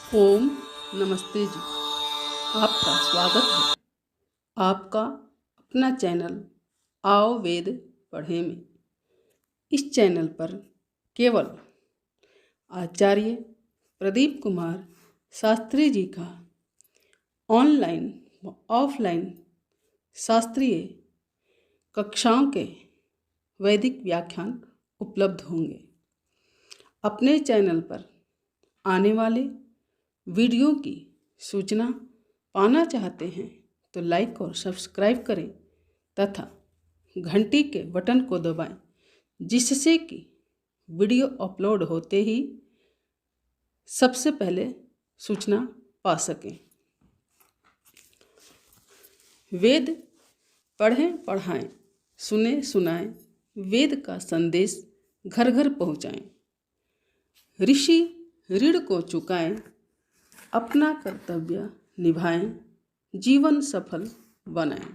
ओम नमस्ते जी। आपका स्वागत है आपका अपना चैनल आओ वेद पढ़े में। इस चैनल पर केवल आचार्य प्रदीप कुमार शास्त्री जी का ऑनलाइन व ऑफलाइन शास्त्रीय कक्षाओं के वैदिक व्याख्यान उपलब्ध होंगे। अपने चैनल पर आने वाले वीडियो की सूचना पाना चाहते हैं तो लाइक और सब्सक्राइब करें तथा घंटी के बटन को दबाएं, जिससे कि वीडियो अपलोड होते ही सबसे पहले सूचना पा सकें। वेद पढ़ें पढ़ाएं, सुने सुनाएं, वेद का संदेश घर घर पहुँचाएं। ऋषि ऋण को चुकाएं, अपना कर्तव्य निभाएं, जीवन सफल बनाएं।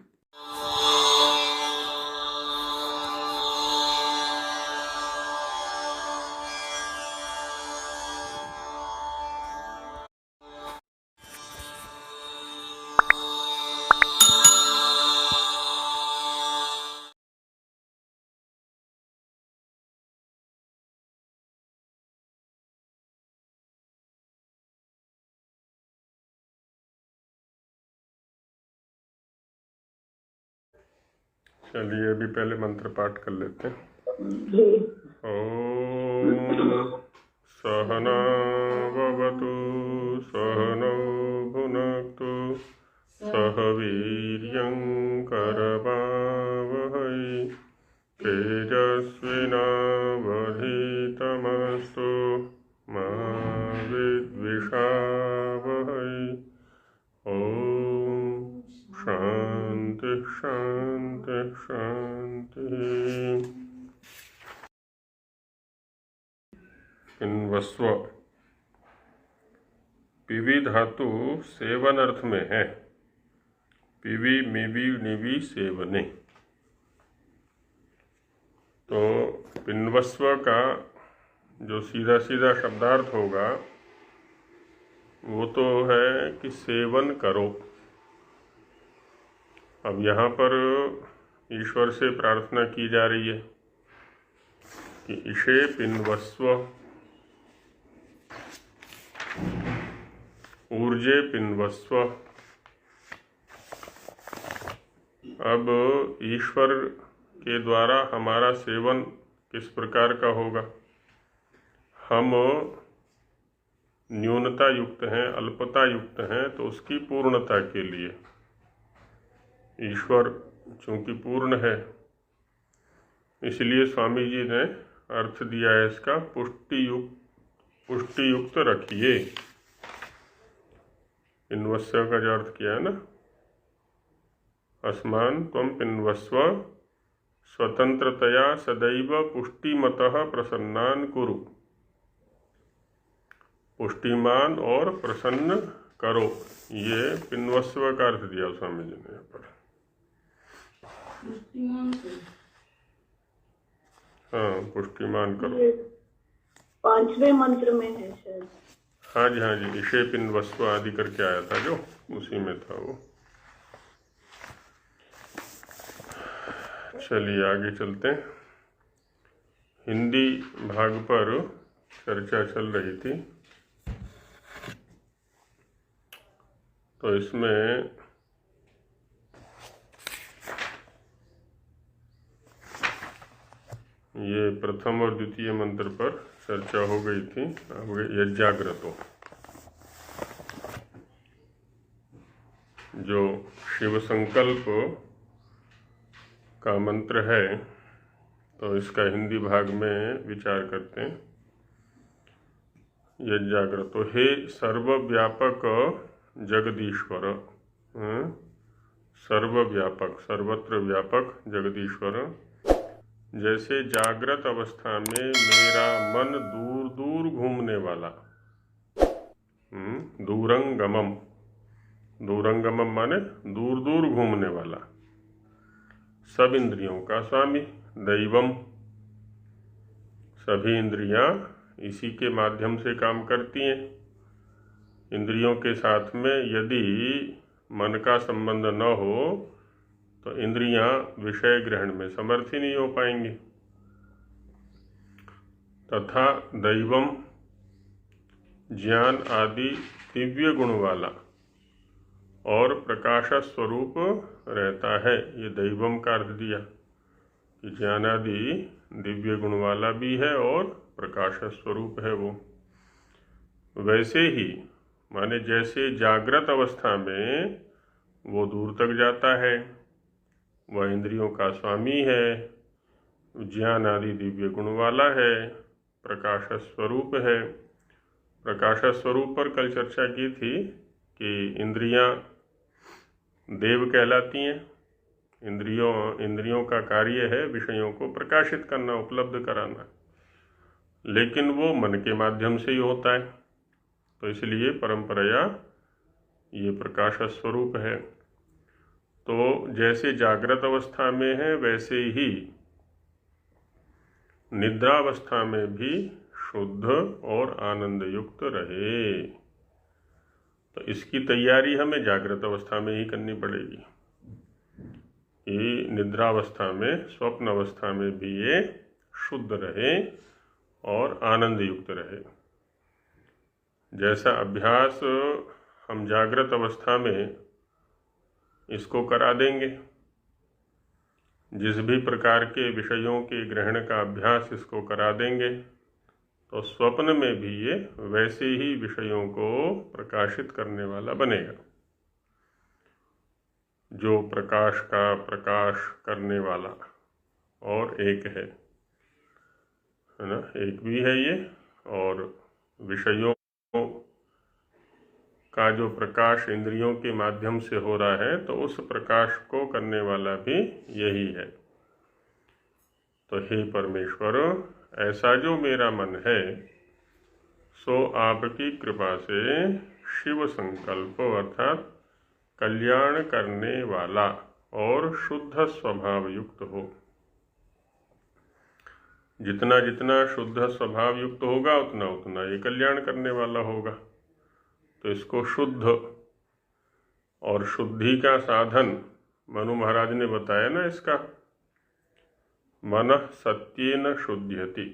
चलिए अभी पहले मंत्र पाठ कर लेते हैं। ओम सहना भवतु सहनौ भुनक्तु सह वीर्यं करवावहै तेजस्विनावधीतमस्तु मा विद्विषावहै। ओम शांति शांति शांति। पिन्वस्व पिवी धातु सेवन अर्थ में है। पिवी मिवी निवी सेवने। तो पिन्वस्व का जो सीधा सीधा शब्दार्थ होगा वो तो है कि सेवन करो। अब यहाँ पर ईश्वर से प्रार्थना की जा रही है कि इशे पिन्वस्व, ऊर्जे पिन्वस्व। अब ईश्वर के द्वारा हमारा सेवन किस प्रकार का होगा? हम न्यूनता युक्त हैं, अल्पता युक्त हैं, तो उसकी पूर्णता के लिए ईश्वर चूंकि पूर्ण है, इसलिए स्वामी जी ने अर्थ दिया है इसका पुष्टि युक्त रखिए। पिन्वस्व का जो अर्थ किया है ना, अस्मान त्वं पिन्वस्व स्वतंत्रतया सदैव पुष्टिमतः प्रसन्नान कुरु। पुष्टिमान और प्रसन्न करो, ये पिन्वस्व का अर्थ दिया स्वामी जी ने यहाँ पर। हाँ, पुष्टिमान करो। 5वें मंत्र में है शायद। हाँ जी, इशे पिन्वस्व आदि करके आया था जो, उसी में था वो। चलिए आगे चलते हैं। हिंदी भाग पर चर्चा चल रही थी, तो इसमें ये प्रथम और द्वितीय मंत्र पर चर्चा हो गई थी। अब यज्ञाग्रतो जो शिव संकल्प का मंत्र है, तो इसका हिंदी भाग में विचार करते हैं। यज्ञाग्रतो हे सर्वव्यापक जगदीश्वर, सर्वव्यापक सर्वत्र व्यापक जगदीश्वर, जैसे जागृत अवस्था में मेरा मन दूर दूर घूमने वाला, दूरंगमम, दूरंगमम माने दूर दूर घूमने वाला, सब इंद्रियों का स्वामी, दैवम, सभी इंद्रियां इसी के माध्यम से काम करती हैं। इंद्रियों के साथ में यदि मन का संबंध न हो तो इंद्रियां विषय ग्रहण में समर्थ ही नहीं हो पाएंगी। तथा दैवम ज्ञान आदि दिव्य गुण वाला और प्रकाश स्वरूप रहता है। ये दैवम का अर्थ दिया कि ज्ञान आदि दिव्य गुण वाला भी है और प्रकाश स्वरूप है वो। वैसे ही माने जैसे जागृत अवस्था में वो दूर तक जाता है, वह इंद्रियों का स्वामी है, ज्ञान आदि दिव्य गुण वाला है, प्रकाश स्वरूप है। प्रकाश स्वरूप पर कल चर्चा की थी कि इंद्रियां देव कहलाती हैं। इंद्रियों का कार्य है विषयों को प्रकाशित करना, उपलब्ध कराना, लेकिन वो मन के माध्यम से ही होता है। तो इसलिए परंपराया ये प्रकाश स्वरूप है। तो जैसे जागृत अवस्था में है वैसे ही निद्रावस्था में भी शुद्ध और आनंद युक्त रहे। तो इसकी तैयारी हमें जागृत अवस्था में ही करनी पड़ेगी कि निद्रावस्था में, स्वप्न अवस्था में भी ये शुद्ध रहे और आनंद युक्त रहे। जैसा अभ्यास हम जागृत अवस्था में इसको करा देंगे, जिस भी प्रकार के विषयों के ग्रहण का अभ्यास इसको करा देंगे, तो स्वप्न में भी ये वैसे ही विषयों को प्रकाशित करने वाला बनेगा। जो प्रकाश का प्रकाश करने वाला और एक है ना, एक भी है ये। और विषयों का जो प्रकाश इंद्रियों के माध्यम से हो रहा है, तो उस प्रकाश को करने वाला भी यही है। तो हे परमेश्वर, ऐसा जो मेरा मन है सो आपकी कृपा से शिव संकल्प अर्थात कल्याण करने वाला और शुद्ध स्वभाव युक्त हो। जितना जितना शुद्ध स्वभाव युक्त होगा उतना उतना ये कल्याण करने वाला होगा। तो इसको शुद्ध और शुद्धि का साधन मनु महाराज ने बताया ना, इसका मनः सत्येन शुद्ध्यति।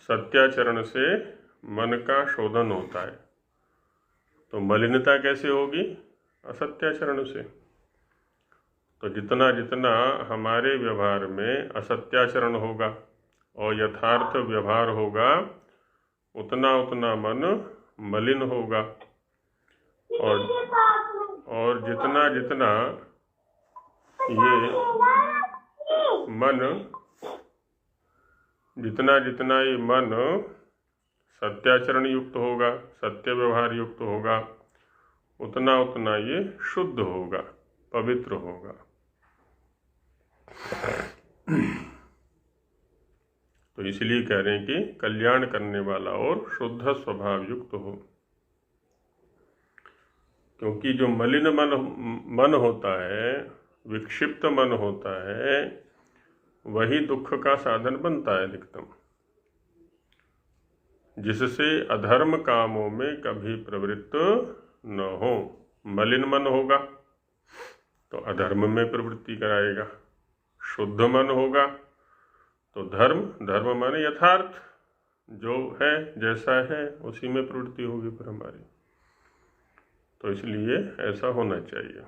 सत्याचरण से मन का शोधन होता है। तो मलिनता कैसे होगी? असत्याचरण से। तो जितना जितना हमारे व्यवहार में असत्याचरण होगा और यथार्थ व्यवहार होगा, उतना उतना मन मलिन होगा। और जितना जितना ये मन सत्याचरण युक्त होगा, सत्य व्यवहार युक्त होगा, उतना उतना ये शुद्ध होगा, पवित्र होगा। तो इसलिए कह रहे हैं कि कल्याण करने वाला और शुद्ध स्वभाव युक्त हो। क्योंकि जो मलिन मन होता है, विक्षिप्त मन होता है, वही दुख का साधन बनता है अधिकतम, जिससे अधर्म कामों में कभी प्रवृत्त न हो। मलिन मन होगा तो अधर्म में प्रवृत्ति कराएगा, शुद्ध मन होगा तो धर्म माने यथार्थ जो है जैसा है उसी में प्रवृत्ति होगी फिर हमारी। तो इसलिए ऐसा होना चाहिए,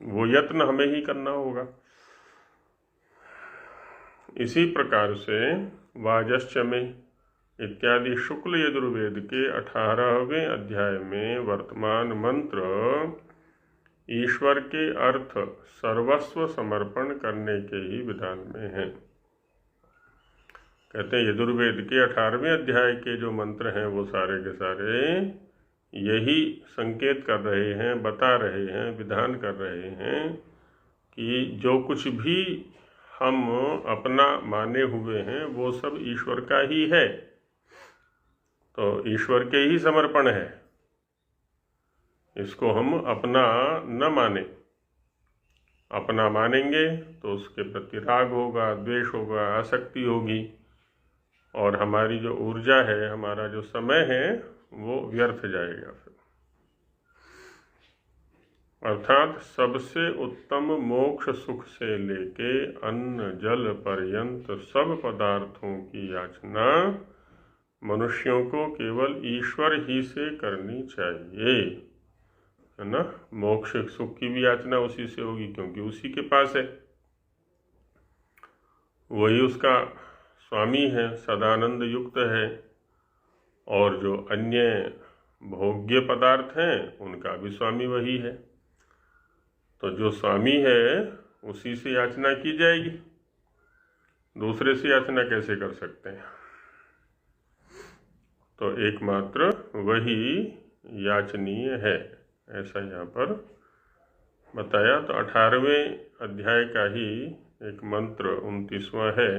वो यत्न हमें ही करना होगा। इसी प्रकार से वाजश्चमे इत्यादि शुक्ल यजुर्वेद के 18वें अध्याय में वर्तमान मंत्र ईश्वर के अर्थ सर्वस्व समर्पण करने के ही विधान में है। कहते हैं यजुर्वेद के 18वें अध्याय के जो मंत्र हैं वो सारे के सारे यही संकेत कर रहे हैं, बता रहे हैं, विधान कर रहे हैं कि जो कुछ भी हम अपना माने हुए हैं वो सब ईश्वर का ही है। तो ईश्वर के ही समर्पण है, इसको हम अपना न माने। अपना मानेंगे तो उसके प्रति राग होगा, द्वेष होगा, आसक्ति होगी, और हमारी जो ऊर्जा है, हमारा जो समय है, वो व्यर्थ जाएगा फिर। अर्थात सबसे उत्तम मोक्ष सुख से लेके अन्न जल पर्यंत सब पदार्थों की याचना मनुष्यों को केवल ईश्वर ही से करनी चाहिए, है ना। मोक्ष सुख की भी याचना उसी से होगी क्योंकि उसी के पास है, वही उसका स्वामी है, सदानंद युक्त है। और जो अन्य भोग्य पदार्थ हैं उनका भी स्वामी वही है। तो जो स्वामी है उसी से याचना की जाएगी, दूसरे से याचना कैसे कर सकते हैं। तो एकमात्र वही याचनीय है, ऐसा यहाँ पर बताया। तो 18वें अध्याय का ही एक मंत्र 29वां है,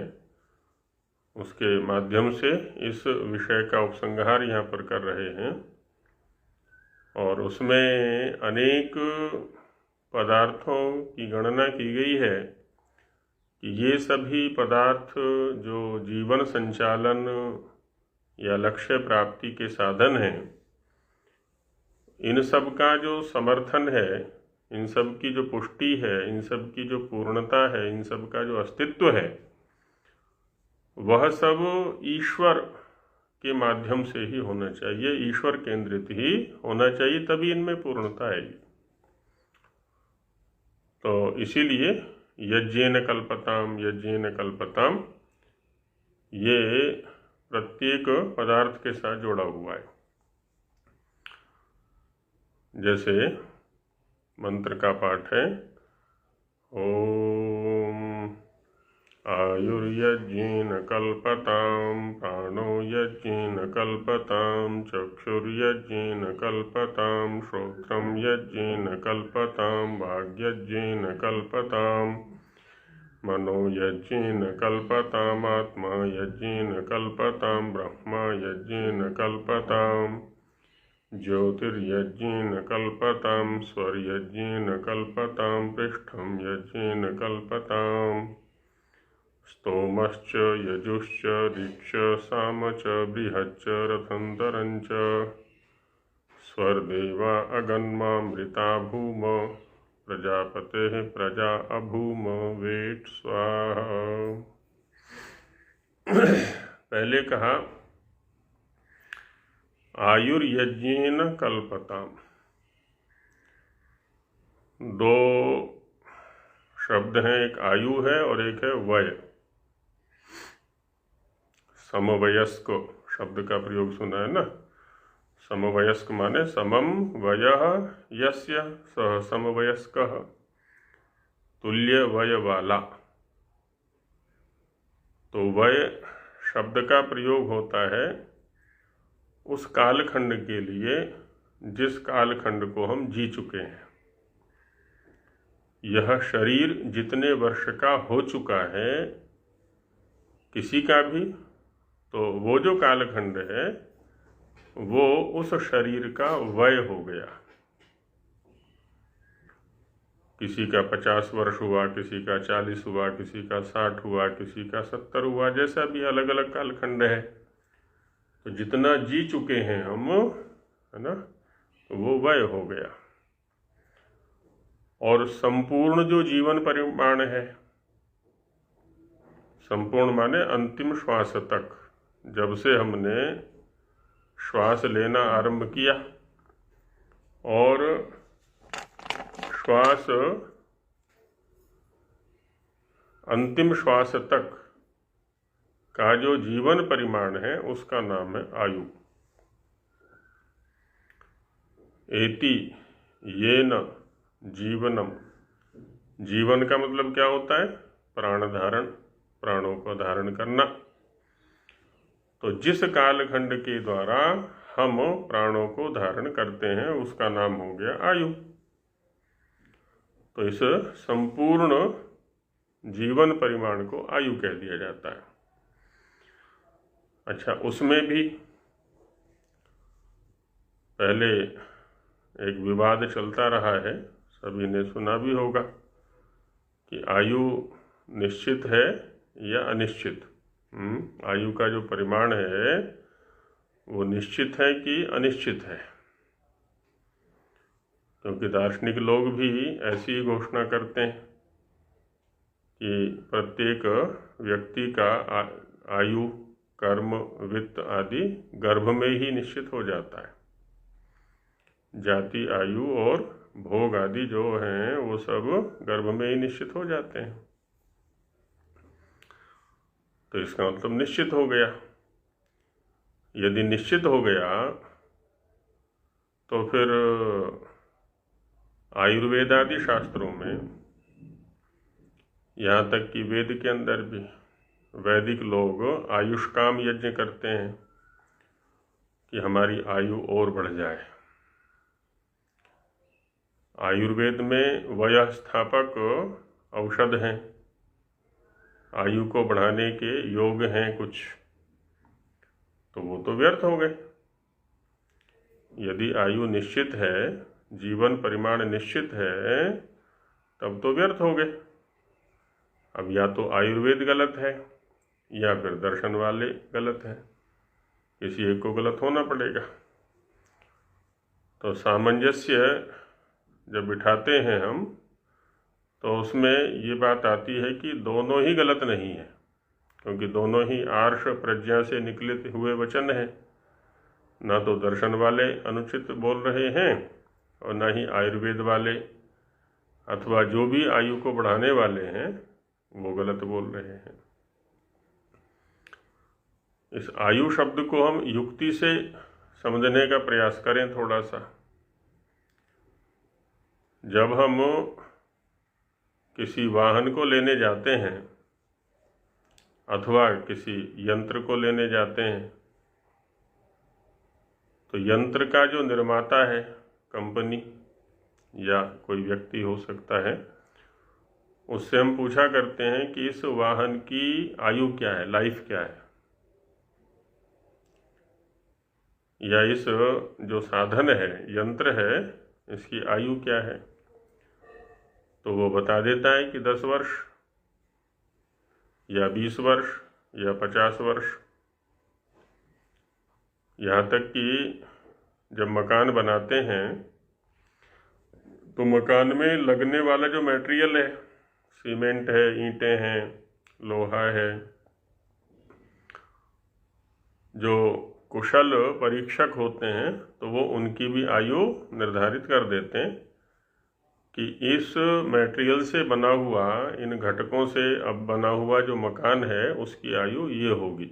उसके माध्यम से इस विषय का उपसंहार यहाँ पर कर रहे हैं। और उसमें अनेक पदार्थों की गणना की गई है कि ये सभी पदार्थ जो जीवन संचालन या लक्ष्य प्राप्ति के साधन हैं, इन सब का जो समर्थन है, इन सब की जो पुष्टि है, इन सब की जो पूर्णता है, इन सब का जो अस्तित्व है, वह सब ईश्वर के माध्यम से ही होना चाहिए, ईश्वर केंद्रित ही होना चाहिए, तभी इनमें पूर्णता आएगी। तो इसीलिए यज्ञेन कल्पताम यज्ञेन कल्पताम ये प्रत्येक पदार्थ के साथ जोड़ा हुआ है। जैसे मंत्र का पाठ है, ओम आयुर्यज्ञेन कल्पताम प्राणो यज्ञेन कल्पताम चक्षुर्यज्ञेन कल्पताम श्रोत्रम यज्ञेन कल्पताम वाग्यज्ञेन कल्पताम मनो यज्ञेन कल्पताम आत्मा यज्ञेन कल्पताम ब्रह्मा यज्ञेन कल्पताम ज्योतिर्यज्ञेन कल्पताम स्वर्यज्ञेन कल्पताम पृष्ठम यज्ञेन कल्पताम स्तोमश्च यजुश्च ऋक्ष साम च बृहच्च रथन्तरञ्च स्वर्देवा अगन्मामृता भूम प्रजापतेः प्रजा अभूम वेट स्वाहा। पहले कहा आयुर्यज्ञेन कल्पताम। दो शब्द हैं, एक आयु है और एक है वय। समवयस्क शब्द का प्रयोग सुना है ना। समवयस्क माने समम वयः यस्य सह समवयस्कः, तुल्य वय वाला। तो वय शब्द का प्रयोग होता है उस कालखंड के लिए जिस कालखंड को हम जी चुके हैं। यह शरीर जितने वर्ष का हो चुका है किसी का भी, तो वो जो कालखंड है वो उस शरीर का वय हो गया। किसी का 50 वर्ष हुआ, किसी का 40 हुआ, किसी का 60 हुआ, किसी का 70 हुआ, जैसा भी अलग अलग कालखंड है। तो जितना जी चुके हैं हम, है ना, तो वो वय हो गया। और संपूर्ण जो जीवन परिमाण है, संपूर्ण माने अंतिम श्वास तक, जब से हमने श्वास लेना आरंभ किया और श्वास अंतिम श्वास तक का जो जीवन परिमाण है उसका नाम है आयु। एति येन जीवनम। जीवन का मतलब क्या होता है? प्राण धारण, प्राणों को धारण करना। तो जिस कालखंड के द्वारा हम प्राणों को धारण करते हैं उसका नाम हो गया आयु। तो इस संपूर्ण जीवन परिमाण को आयु कह दिया जाता है। अच्छा, उसमें भी पहले एक विवाद चलता रहा है, सभी ने सुना भी होगा कि आयु निश्चित है या अनिश्चित। आयु का जो परिमाण है वो निश्चित है कि अनिश्चित है, क्योंकि दार्शनिक लोग भी ऐसी ही घोषणा करते हैं कि प्रत्येक व्यक्ति का आयु, कर्म, वित्त आदि गर्भ में ही निश्चित हो जाता है। जाति, आयु और भोग आदि जो हैं वो सब गर्भ में ही निश्चित हो जाते हैं। तो इसका मतलब निश्चित हो गया। यदि निश्चित हो गया तो फिर आयुर्वेद आदि शास्त्रों में, यहाँ तक कि वेद के अंदर भी वैदिक लोग आयुष्काम यज्ञ करते हैं कि हमारी आयु और बढ़ जाए। आयुर्वेद में वयः स्थापक औषध हैं, आयु को बढ़ाने के योग हैं कुछ, तो वो तो व्यर्थ हो गए। यदि आयु निश्चित है, जीवन परिमाण निश्चित है, तब तो व्यर्थ हो गए। अब या तो आयुर्वेद गलत है या फिर दर्शन वाले गलत हैं, किसी एक को गलत होना पड़ेगा। तो सामंजस्य जब बिठाते हैं हम, तो उसमें ये बात आती है कि दोनों ही गलत नहीं है, क्योंकि दोनों ही आर्ष प्रज्ञा से निकले हुए वचन हैं। ना तो दर्शन वाले अनुचित बोल रहे हैं और ना ही आयुर्वेद वाले अथवा जो भी आयु को बढ़ाने वाले हैं वो गलत बोल रहे हैं। इस आयु शब्द को हम युक्ति से समझने का प्रयास करें थोड़ा सा। जब हम किसी वाहन को लेने जाते हैं अथवा किसी यंत्र को लेने जाते हैं, तो यंत्र का जो निर्माता है, कंपनी या कोई व्यक्ति हो सकता है, उससे हम पूछा करते हैं कि इस वाहन की आयु क्या है, लाइफ क्या है, या इस जो साधन है, यंत्र है, इसकी आयु क्या है। तो वो बता देता है कि 10 वर्ष या 20 वर्ष या 50 वर्ष। यहाँ तक कि जब मकान बनाते हैं तो मकान में लगने वाला जो मटेरियल है, सीमेंट है, ईंटें हैं, लोहा है, जो कुशल परीक्षक होते हैं तो वो उनकी भी आयु निर्धारित कर देते हैं कि इस मटेरियल से बना हुआ, इन घटकों से अब बना हुआ जो मकान है उसकी आयु ये होगी,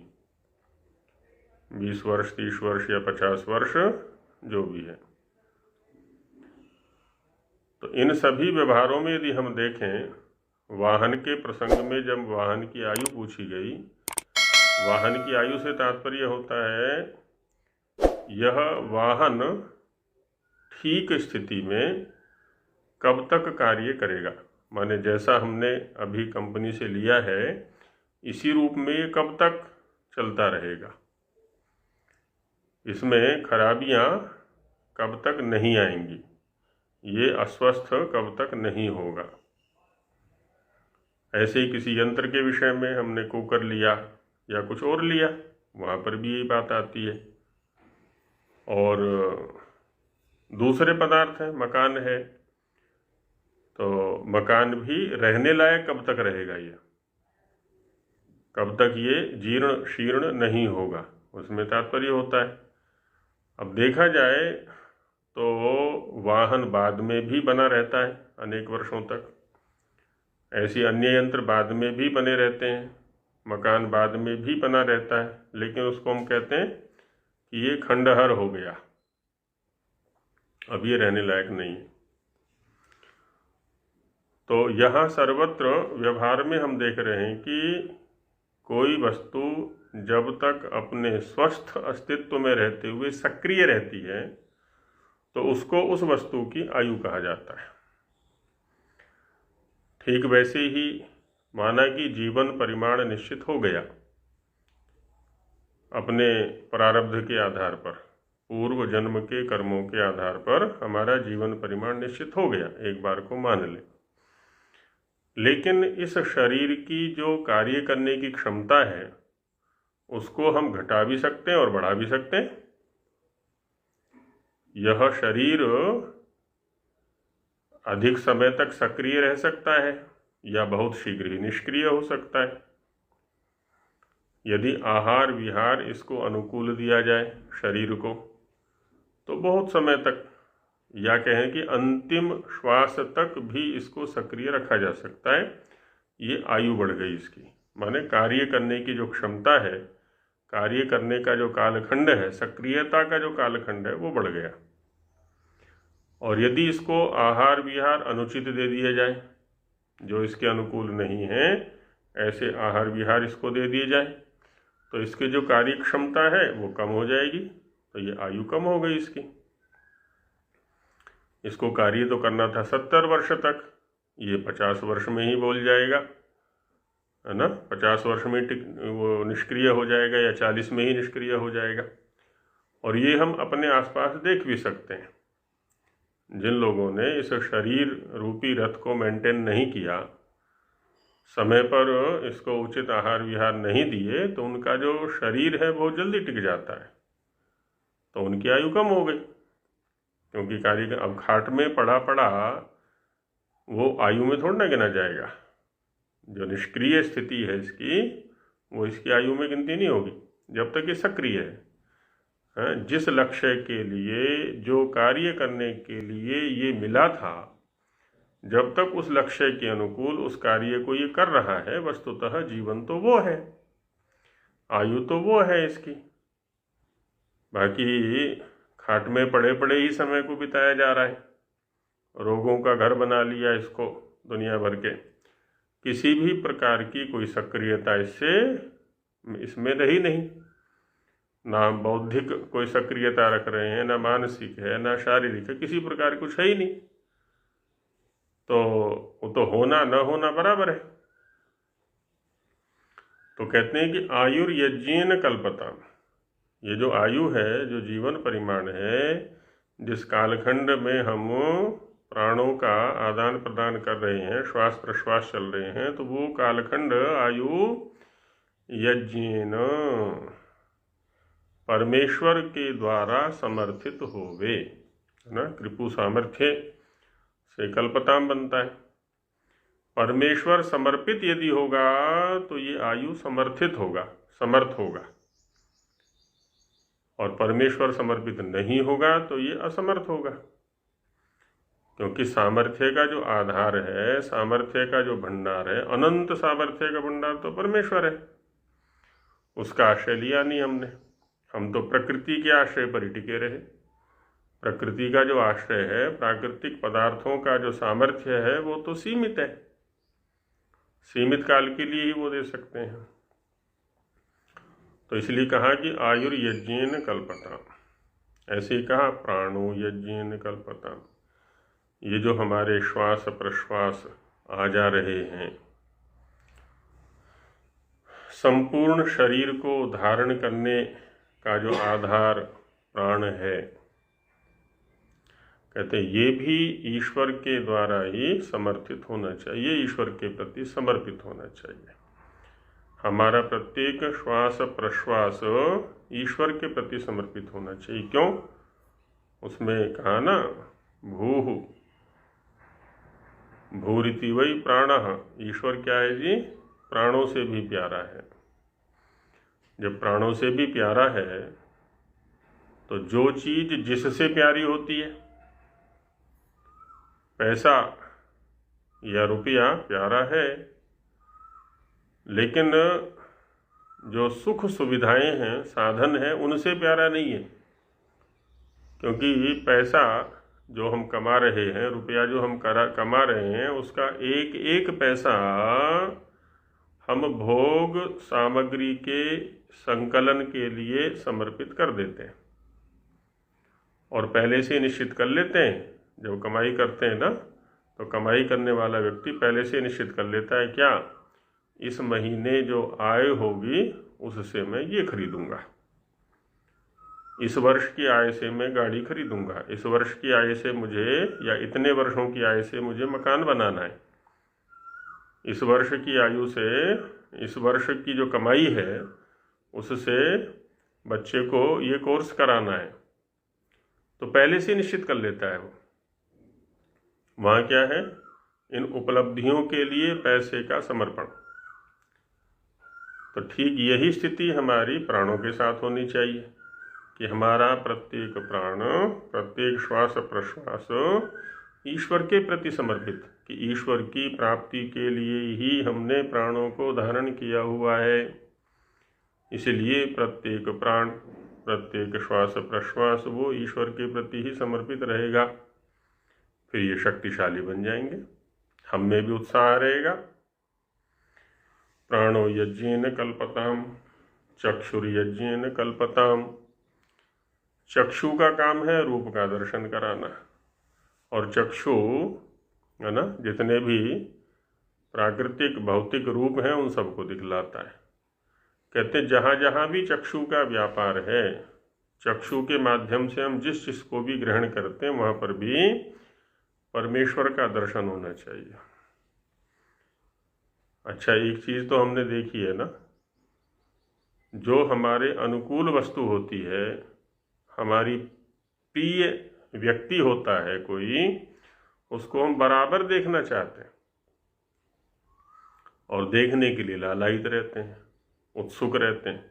20 वर्ष, 30 वर्ष या 50 वर्ष जो भी है। तो इन सभी व्यवहारों में यदि हम देखें, वाहन के प्रसंग में जब वाहन की आयु पूछी गई, वाहन की आयु से तात्पर्य होता है यह वाहन ठीक स्थिति में कब तक कार्य करेगा, माने जैसा हमने अभी कंपनी से लिया है इसी रूप में ये कब तक चलता रहेगा, इसमें खराबियां कब तक नहीं आएंगी, ये अस्वस्थ कब तक नहीं होगा। ऐसे ही किसी यंत्र के विषय में हमने कुकर लिया या कुछ और लिया, वहाँ पर भी यही बात आती है। और दूसरे पदार्थ हैं, मकान है, तो मकान भी रहने लायक कब तक रहेगा, ये कब तक ये जीर्ण शीर्ण नहीं होगा, उसमें तात्पर्य होता है। अब देखा जाए तो वाहन बाद में भी बना रहता है अनेक वर्षों तक, ऐसी अन्य यंत्र बाद में भी बने रहते हैं, मकान बाद में भी बना रहता है, लेकिन उसको हम कहते हैं कि ये खंडहर हो गया, अब ये रहने लायक नहीं है। तो यहाँ सर्वत्र व्यवहार में हम देख रहे हैं कि कोई वस्तु जब तक अपने स्वस्थ अस्तित्व में रहते हुए सक्रिय रहती है तो उसको उस वस्तु की आयु कहा जाता है। ठीक वैसे ही माना कि जीवन परिमाण निश्चित हो गया अपने प्रारब्ध के आधार पर, पूर्व जन्म के कर्मों के आधार पर हमारा जीवन परिमाण निश्चित हो गया, एक बार को मान ले। लेकिन इस शरीर की जो कार्य करने की क्षमता है उसको हम घटा भी सकते हैं और बढ़ा भी सकते हैं। यह शरीर अधिक समय तक सक्रिय रह सकता है या बहुत शीघ्र ही निष्क्रिय हो सकता है। यदि आहार विहार इसको अनुकूल दिया जाए शरीर को, तो बहुत समय तक, या कहें कि अंतिम श्वास तक भी इसको सक्रिय रखा जा सकता है। ये आयु बढ़ गई इसकी, माने कार्य करने की जो क्षमता है, कार्य करने का जो कालखंड है, सक्रियता का जो कालखंड है वो बढ़ गया। और यदि इसको आहार विहार अनुचित दे दिया जाए, जो इसके अनुकूल नहीं है, ऐसे आहार विहार इसको दे दिए जाए, तो इसकी जो कार्य क्षमता है वो कम हो जाएगी, तो ये आयु कम हो गई इसकी। इसको कार्य तो करना था 70 वर्ष तक, ये 50 वर्ष में ही बोल जाएगा, है ना। 50 वर्ष में वो निष्क्रिय हो जाएगा या 40 में ही निष्क्रिय हो जाएगा। और ये हम अपने आसपास देख भी सकते हैं। जिन लोगों ने इस शरीर रूपी रथ को मेंटेन नहीं किया, समय पर इसको उचित आहार विहार नहीं दिए, तो उनका जो शरीर है बहुत जल्दी टिक जाता है, तो उनकी आयु कम हो गई। क्योंकि कार्य अब खाट में पड़ा पड़ा वो आयु में थोड़ा ना गिना जाएगा। जो निष्क्रिय स्थिति है इसकी, वो इसकी आयु में गिनती नहीं होगी जब तक ये सक्रिय है। जिस लक्ष्य के लिए, जो कार्य करने के लिए ये मिला था, जब तक उस लक्ष्य के अनुकूल उस कार्य को ये कर रहा है, वस्तुतः जीवन तो वो है, आयु तो वो है इसकी। बाकी खाट में पड़े पड़े ही समय को बिताया जा रहा है, रोगों का घर बना लिया इसको दुनिया भर के। किसी भी प्रकार की कोई सक्रियता इसमें रही नहीं, ना बौद्धिक कोई सक्रियता रख रहे हैं, ना मानसिक है, ना शारीरिक है, किसी प्रकार कुछ है ही नहीं। तो वो तो होना न होना बराबर है। तो कहते हैं कि आयुर्यज्ञेन कल्पता, ये जो आयु है, जो जीवन परिमाण है, जिस कालखंड में हम प्राणों का आदान प्रदान कर रहे हैं, श्वास प्रश्वास चल रहे हैं, तो वो कालखंड आयु यज्ञेन, परमेश्वर के द्वारा समर्थित होवे, है ना। कृपु सामर्थ्य से कल्पताम बनता है। परमेश्वर समर्पित यदि होगा तो ये आयु समर्थित होगा, समर्थ होगा। और परमेश्वर समर्पित नहीं होगा तो ये असमर्थ होगा। क्योंकि सामर्थ्य का जो आधार है, सामर्थ्य का जो भंडार है, अनंत सामर्थ्य का भंडार तो परमेश्वर है। उसका आश्रय लिया नहीं हमने, हम तो प्रकृति के आश्रय पर ही टिके रहे। प्रकृति का जो आश्रय है, प्राकृतिक पदार्थों का जो सामर्थ्य है, वो तो सीमित है, सीमित काल के लिए ही वो दे सकते हैं। तो इसलिए कहा कि आयुर्यज्ञेन कल्पता, ऐसे ही कहा प्राणो यज्ञेन कल्पता। ये जो हमारे श्वास प्रश्वास आ जा रहे हैं, संपूर्ण शरीर को धारण करने का जो आधार प्राण है, कहते ये भी ईश्वर के द्वारा ही समर्थित होना चाहिए, ईश्वर के प्रति समर्पित होना चाहिए। हमारा प्रत्येक श्वास प्रश्वास ईश्वर के प्रति समर्पित होना चाहिए। क्यों? उसमें कहा ना, भूः भूरिति वै प्राणः। ईश्वर क्या है जी? प्राणों से भी प्यारा है। जब प्राणों से भी प्यारा है तो जो चीज जिससे प्यारी होती है, पैसा या रुपया प्यारा है, लेकिन जो सुख सुविधाएं हैं, साधन हैं, उनसे प्यारा नहीं है। क्योंकि पैसा जो हम कमा रहे हैं, रुपया जो हम कमा रहे हैं, उसका एक एक पैसा हम भोग सामग्री के संकलन के लिए समर्पित कर देते हैं और पहले से निश्चित कर लेते हैं। जब कमाई करते हैं ना, तो कमाई करने वाला व्यक्ति पहले से निश्चित कर लेता है, क्या इस महीने जो आय होगी उससे मैं ये खरीदूंगा, इस वर्ष की आय से मैं गाड़ी खरीदूंगा, इस वर्ष की आय से मुझे, या इतने वर्षों की आय से मुझे मकान बनाना है, इस वर्ष की आयु से, इस वर्ष की जो कमाई है, उससे बच्चे को ये कोर्स कराना है, तो पहले से निश्चित कर लेता है वो। वहाँ क्या है, इन उपलब्धियों के लिए पैसे का समर्पण। तो ठीक यही स्थिति हमारी प्राणों के साथ होनी चाहिए कि हमारा प्रत्येक प्राण, प्रत्येक श्वास प्रश्वास ईश्वर के प्रति समर्पित, कि ईश्वर की प्राप्ति के लिए ही हमने प्राणों को धारण किया हुआ है। इसलिए प्रत्येक प्राण, प्रत्येक श्वास प्रश्वास वो ईश्वर के प्रति ही समर्पित रहेगा। फिर ये शक्तिशाली बन जाएंगे, हम में भी उत्साह रहेगा। प्राणो यज्ञेन कल्पताम चक्षुर्यज्ञेन कल्पताम। चक्षु का काम है रूप का दर्शन कराना, और चक्षु है ना, जितने भी प्राकृतिक भौतिक रूप हैं उन सबको दिखलाता है। कहते हैं जहाँ जहाँ भी चक्षु का व्यापार है, चक्षु के माध्यम से हम जिस चीज को भी ग्रहण करते हैं वहाँ पर भी परमेश्वर का दर्शन होना चाहिए। अच्छा, एक चीज तो हमने देखी है ना, जो हमारे अनुकूल वस्तु होती है, हमारी प्रिय व्यक्ति होता है कोई, उसको हम बराबर देखना चाहते हैं और देखने के लिए लालायित रहते हैं, उत्सुक रहते हैं,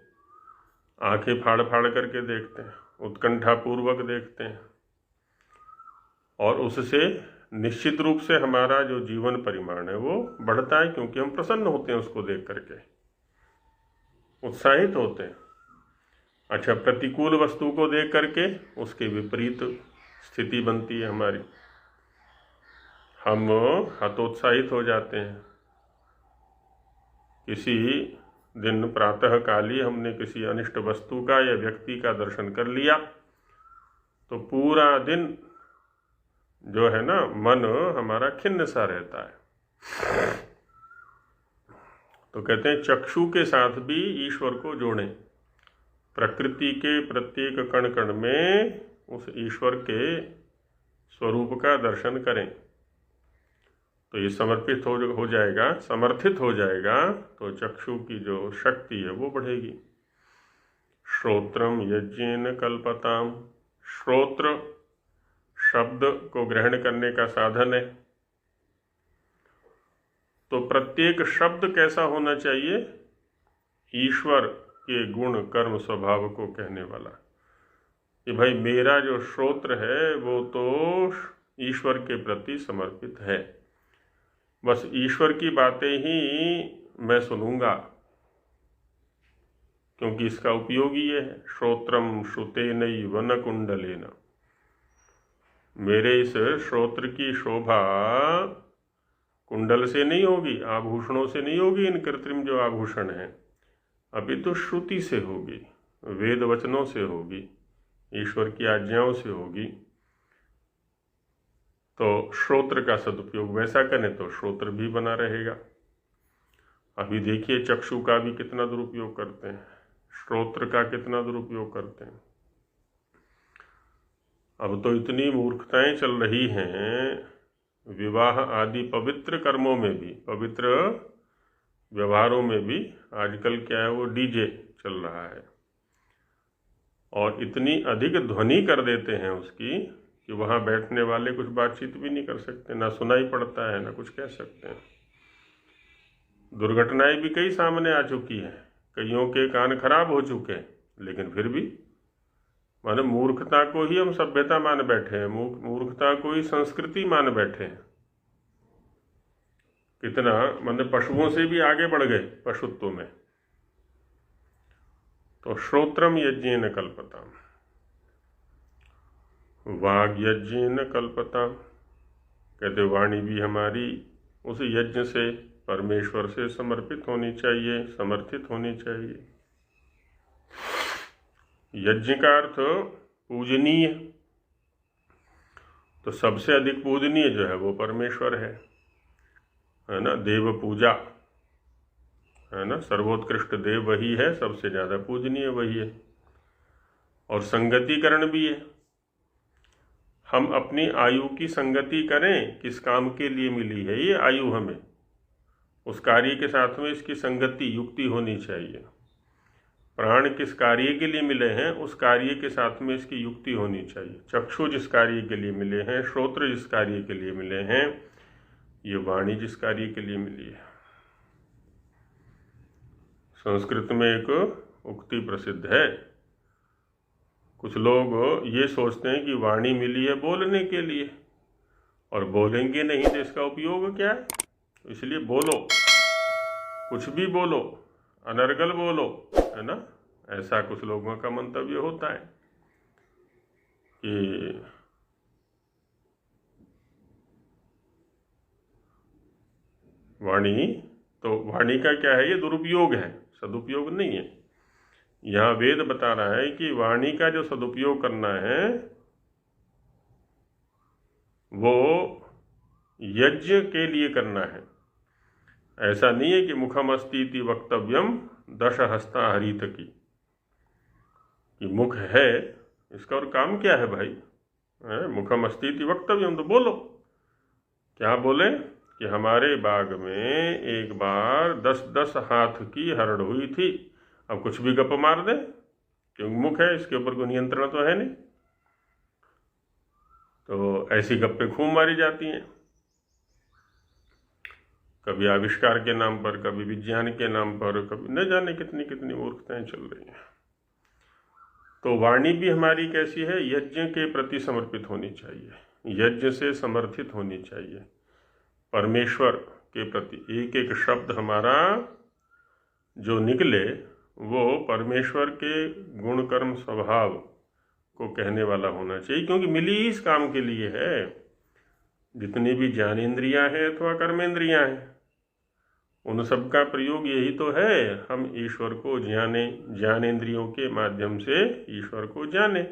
आंखें फाड़ फाड़ करके देखते हैं, उत्कंठापूर्वक देखते हैं, और उससे निश्चित रूप से हमारा जो जीवन परिमाण है वो बढ़ता है, क्योंकि हम प्रसन्न होते हैं उसको देख करके, उत्साहित होते हैं। अच्छा, प्रतिकूल वस्तु को देख करके उसके विपरीत स्थिति बनती है हमारी, हम हतोत्साहित हो जाते हैं। किसी दिन प्रातः काल ही हमने किसी अनिष्ट वस्तु का या व्यक्ति का दर्शन कर लिया तो पूरा दिन जो है ना, मन हमारा खिन्न सा रहता है। तो कहते हैं चक्षु के साथ भी ईश्वर को जोड़ें, प्रकृति के प्रत्येक कण कण में उस ईश्वर के स्वरूप का दर्शन करें, तो ये समर्पित हो जाएगा, समर्थित हो जाएगा, तो चक्षु की जो शक्ति है वो बढ़ेगी। श्रोत्रम यज्ञेन कल्पताम। श्रोत्र शब्द को ग्रहण करने का साधन है। तो प्रत्येक शब्द कैसा होना चाहिए? ईश्वर के गुण कर्म स्वभाव को कहने वाला, कि भाई मेरा जो श्रोत्र है वो तो ईश्वर के प्रति समर्पित है, बस ईश्वर की बातें ही मैं सुनूंगा, क्योंकि इसका उपयोग ये है। श्रोत्रम श्रुतेनैव न कुंडलेन। मेरे इस श्रोत्र की शोभा कुंडल से नहीं होगी, आभूषणों से नहीं होगी, इन कृत्रिम जो आभूषण हैं, अभी तो श्रुति से होगी, वेद वचनों से होगी, ईश्वर की आज्ञाओं से होगी। तो श्रोत्र का सदुपयोग वैसा करें तो श्रोत्र भी बना रहेगा। अभी देखिए चक्षु का भी कितना दुरुपयोग करते हैं, श्रोत्र का कितना दुरुपयोग करते हैं। अब तो इतनी मूर्खताएं चल रही हैं, विवाह आदि पवित्र कर्मों में भी, पवित्र व्यवहारों में भी आजकल क्या है, वो डीजे चल रहा है, और इतनी अधिक ध्वनि कर देते हैं उसकी कि वहाँ बैठने वाले कुछ बातचीत भी नहीं कर सकते, ना सुनाई पड़ता है, ना कुछ कह सकते हैं। दुर्घटनाएं भी कई सामने आ चुकी हैं, कईयों के कान खराब हो चुके हैं, लेकिन फिर भी माने मूर्खता को ही हम सभ्यता मान बैठे हैं, मूर्खता को ही संस्कृति मान बैठे हैं। कितना माने पशुओं से भी आगे बढ़ गए पशुत्व में। तो श्रोत्रम यज्ञेन कल्पताम, वाग यज्ञेन कल्पताम। कहते वाणी भी हमारी उस यज्ञ से, परमेश्वर से समर्पित होनी चाहिए, समर्थित होनी चाहिए। यज्ञ का अर्थ पूजनीय, तो सबसे अधिक पूजनीय जो है वो परमेश्वर है ना। देव पूजा है ना, सर्वोत्कृष्ट देव वही है, सबसे ज़्यादा पूजनीय वही है। और संगतिकरण भी है, हम अपनी आयु की संगति करें, किस काम के लिए मिली है ये आयु हमें, उस कार्य के साथ में इसकी संगति युक्ति होनी चाहिए। प्राण किस कार्य के लिए मिले हैं उस कार्य के साथ में इसकी युक्ति होनी चाहिए। चक्षु जिस कार्य के लिए मिले हैं, श्रोत्र जिस कार्य के लिए मिले हैं, ये वाणी जिस कार्य के लिए मिली है। संस्कृत में एक उक्ति प्रसिद्ध है, कुछ लोग ये सोचते हैं कि वाणी मिली है बोलने के लिए और बोलेंगे नहीं तो इसका उपयोग क्या है, इसलिए बोलो, कुछ भी बोलो, अनर्गल बोलो, है ना। ऐसा कुछ लोगों का मंतव्य होता है कि वाणी, तो वाणी का क्या है, ये दुरुपयोग है, सदुपयोग नहीं है। यहाँ वेद बता रहा है कि वाणी का जो सदुपयोग करना है वो यज्ञ के लिए करना है। ऐसा नहीं है कि मुखमस्तीति वक्तव्यम दश हस्ता हरित की, कि मुख है इसका और काम क्या है भाई, मुखमस्तीति वक्तव्यम, तो बोलो। क्या बोले कि हमारे बाग में एक बार 10-10 हाथ की हरड़ हुई थी, अब कुछ भी गप मार दे क्योंकि मुख है, इसके ऊपर कोई नियंत्रण तो है नहीं। तो ऐसी गप्पे खूब मारी जाती हैं, कभी आविष्कार के नाम पर, कभी विज्ञान के नाम पर, कभी न जाने कितनी कितनी मूर्खताएं चल रही हैं। तो वाणी भी हमारी कैसी है, यज्ञ के प्रति समर्पित होनी चाहिए, यज्ञ से समर्थित होनी चाहिए, परमेश्वर के प्रति। एक एक शब्द हमारा जो निकले वो परमेश्वर के गुण कर्म स्वभाव को कहने वाला होना चाहिए, क्योंकि मिली इस काम के लिए है। जितनी भी ज्ञानेंद्रियां हैं अथवा कर्मेंद्रियां हैं, उन सब का प्रयोग यही तो है, हम ईश्वर को जाने, ज्ञानेंद्रियों के माध्यम से ईश्वर को जाने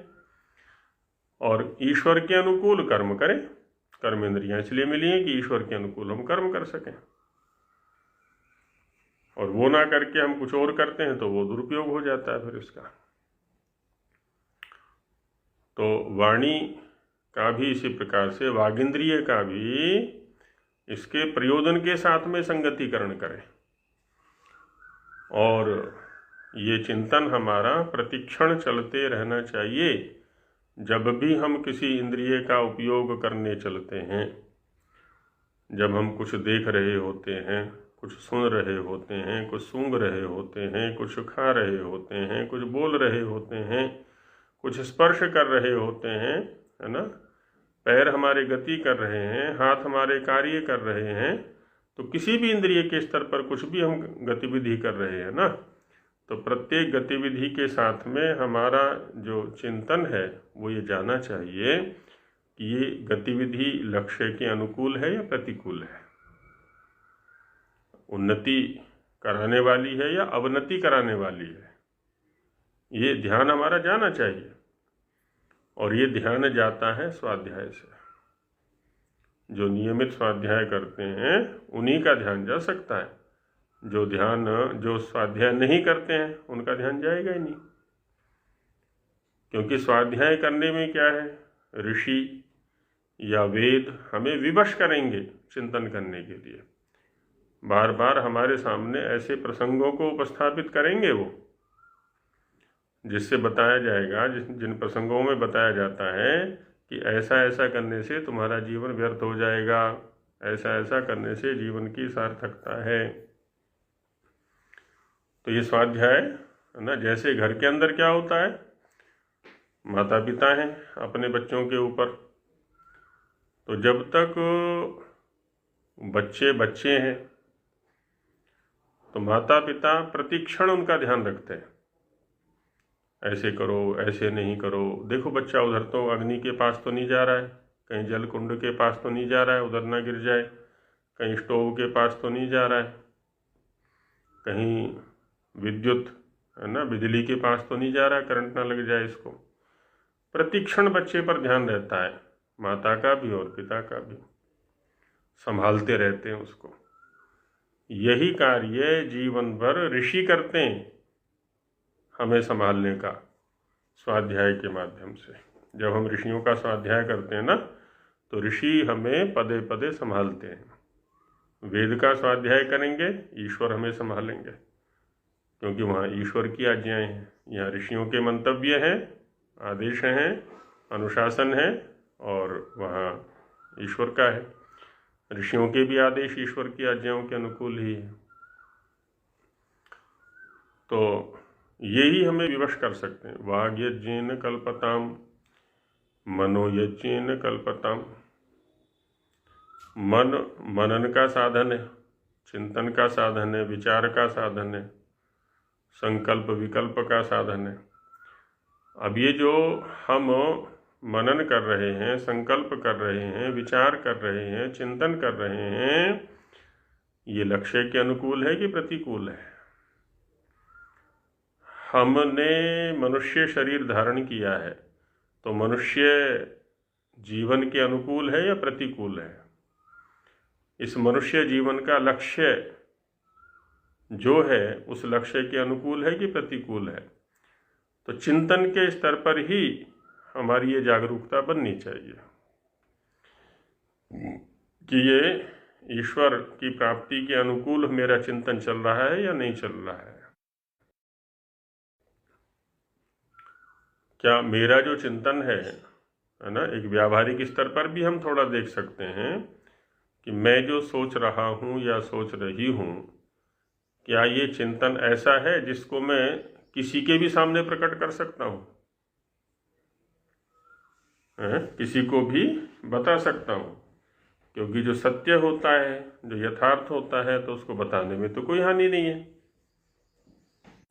और ईश्वर के अनुकूल कर्म करें। कर्मेंद्रियां इसलिए मिली हैं कि ईश्वर के अनुकूल हम कर्म कर सकें, और वो ना करके हम कुछ और करते हैं तो वो दुरुपयोग हो जाता है फिर इसका। तो वाणी का भी इसी प्रकार से, वागिंद्रिय का भी इसके प्रयोजन के साथ में संगतिकरण करें, और ये चिंतन हमारा प्रतिक्षण चलते रहना चाहिए। जब भी हम किसी इंद्रिय का उपयोग करने चलते हैं, जब हम कुछ देख रहे होते हैं, कुछ सुन रहे होते हैं, कुछ सूंघ रहे होते हैं, कुछ खा रहे होते हैं, कुछ बोल रहे होते हैं, कुछ स्पर्श कर रहे होते हैं, है ना, पैर हमारे गति कर रहे हैं, हाथ हमारे कार्य कर रहे हैं, तो किसी भी इंद्रिय के स्तर पर कुछ भी हम गतिविधि कर रहे हैं ना, तो प्रत्येक गतिविधि के साथ में हमारा जो चिंतन है वो ये जानना चाहिए कि ये गतिविधि लक्ष्य के अनुकूल है या प्रतिकूल है, उन्नति कराने वाली है या अवनति कराने वाली है। ये ध्यान हमारा जाना चाहिए, और ये ध्यान जाता है स्वाध्याय से। जो नियमित स्वाध्याय करते हैं उन्हीं का ध्यान जा सकता है, जो स्वाध्याय नहीं करते हैं उनका ध्यान जाएगा ही नहीं। क्योंकि स्वाध्याय करने में क्या है, ऋषि या वेद हमें विवश करेंगे चिंतन करने के लिए, बार बार हमारे सामने ऐसे प्रसंगों को उपस्थापित करेंगे वो, जिससे बताया जाएगा, जिन प्रसंगों में बताया जाता है कि ऐसा ऐसा करने से तुम्हारा जीवन व्यर्थ हो जाएगा, ऐसा ऐसा करने से जीवन की सार्थकता है। तो ये स्वाध्याय है ना, जैसे घर के अंदर क्या होता है, माता पिता हैं अपने बच्चों के ऊपर, तो जब तक बच्चे बच्चे हैं तो माता पिता प्रतिक्षण उनका ध्यान रखते हैं, ऐसे करो, ऐसे नहीं करो। देखो बच्चा उधर तो अग्नि के पास तो नहीं जा रहा है, कहीं जल कुंड के पास तो नहीं जा रहा है, उधर ना गिर जाए, कहीं स्टोव के पास तो नहीं जा रहा है, कहीं विद्युत, है ना, बिजली के पास तो नहीं जा रहा है, करंट ना लग जाए इसको। प्रतिक्षण बच्चे पर ध्यान रहता है, माता का भी और पिता का भी, संभालते रहते हैं उसको। यही कार्य जीवन भर ऋषि करते हैं, हमें संभालने का, स्वाध्याय के माध्यम से। जब हम ऋषियों का स्वाध्याय करते हैं ना, तो ऋषि हमें पदे पदे संभालते हैं। वेद का स्वाध्याय करेंगे, ईश्वर हमें संभालेंगे। क्योंकि वहाँ ईश्वर की आज्ञाएं हैं। यहाँ ऋषियों के मंतव्य हैं, आदेश हैं, अनुशासन है, और वहाँ ईश्वर का है। ऋषियों के भी आदेश ईश्वर की आज्ञाओं के अनुकूल ही है। तो यही हमें विवश कर सकते हैं। वाग्यज्ञेन कल्पताम मनोयज्ञेन कल्पताम। मन मनन का साधन है, चिंतन का साधन है, विचार का साधन है, संकल्प विकल्प का साधन है। अब ये जो हम मनन कर रहे हैं, संकल्प कर रहे हैं, विचार कर रहे हैं, चिंतन कर रहे हैं, ये लक्ष्य के अनुकूल है कि प्रतिकूल है? हमने मनुष्य शरीर धारण किया है, तो मनुष्य जीवन के अनुकूल है या प्रतिकूल है? इस मनुष्य जीवन का लक्ष्य जो है उस लक्ष्य के अनुकूल है कि प्रतिकूल है? तो चिंतन के स्तर पर ही हमारी ये जागरूकता बननी चाहिए कि ये ईश्वर की प्राप्ति के अनुकूल मेरा चिंतन चल रहा है या नहीं चल रहा है। क्या मेरा जो चिंतन है ना, एक व्यावहारिक स्तर पर भी हम थोड़ा देख सकते हैं कि मैं जो सोच रहा हूँ या सोच रही हूँ, क्या ये चिंतन ऐसा है जिसको मैं किसी के भी सामने प्रकट कर सकता हूँ, किसी को भी बता सकता हूँ? क्योंकि जो सत्य होता है, जो यथार्थ होता है, तो उसको बताने में तो कोई हानि नहीं है।